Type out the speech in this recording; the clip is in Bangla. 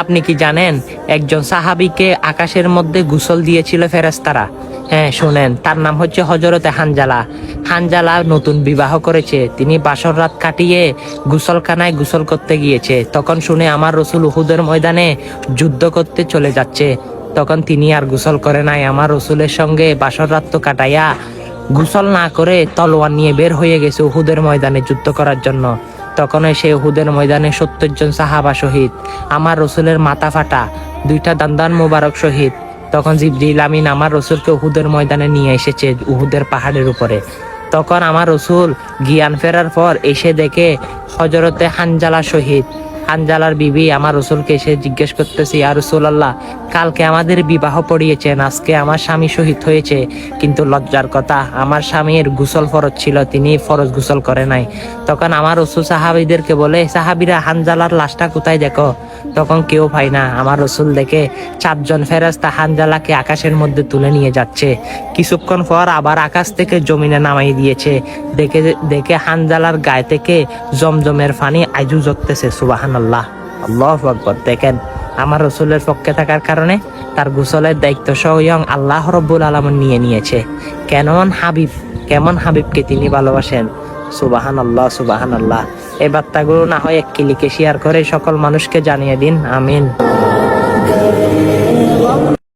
আপনি কি জানেন একজন সাহাবীকে আকাশের মধ্যে গোসল দিয়েছিল ফেরেশতারা? হ্যাঁ, শুনেন, তার নাম হচ্ছে হযরতে হানজালা। হানজালা নতুন বিবাহ করেছে, তিনি বাসর রাত কাটিয়ে গোসলখানায় গোসল করতে গিয়েছে। তখন শুনে আমার রসুল উহুদের ময়দানে যুদ্ধ করতে চলে যাচ্ছে। তখন তিনি আর গোসল করে নাই, আমার রসুলের সঙ্গে বাসর রাত তো কাটাইয়া গোসল না করে তলোয়ার নিয়ে বের হয়ে গেছে উহুদের ময়দানে যুদ্ধ করার জন্য। তখন সে উহুদের ময়দানে 70 জন সাহাবা শহীদ, আমার রসুলের মাথা ফাটা, 2টা দান্দান মোবারক শহীদ। তখন জিবরিল আমিন আমার রসুলকে উহুদের ময়দানে নিয়ে এসেছে, উহুদের পাহাড়ের উপরে। তখন আমার রসুল জ্ঞান ফেরার পর এসে দেখে হযরতে হানজালা শহীদ। হানজালার বিবি আমার রসুলকে এসে জিজ্ঞেস করতেছে, ইয়া রাসূলুল্লাহ, কালকে আমাদের বিবাহ পড়িয়েছেন, আজকে আমার স্বামী শহীদ হয়েছে, কিন্তু লজ্জার কথা আমার স্বামীর গোসল ফরজ ছিল, তিনি ফরজ গোসল করে নাই। তখন আমার রসুল সাহাবীদেরকে বলে, সাহাবীরা হানজালার লাশটা কোথায় দেখো? তখন কেউ পায় না। আমার রসুল দেখে 4 জন ফেরেশতা হানজালাকে আকাশের মধ্যে তুলে নিয়ে যাচ্ছে। কিছুক্ষণ পর আবার আকাশ থেকে জমিনে নামাই দিয়েছে। দেখে দেখে হানজালার গায়ে থেকে জমজমের পানি আজু ঝরতেছে। সুবহানাল্লাহ, আল্লাহু আকবার। দেখেন, আমার রসুলের পক্ষে থাকার কারণে তার গোসলের দায়িত্ব স্বয়ং আল্লাহ রাব্বুল আলামিন নিয়ে নিয়েছে। কেমন হাবিবকে তিনি ভালোবাসেন। সুবহানাল্লাহ, সুবহানাল্লাহ। এই বার্তাগুলো না হয় এক ক্লিকে শেয়ার করে সকল মানুষকে জানিয়ে দিন। আমিন।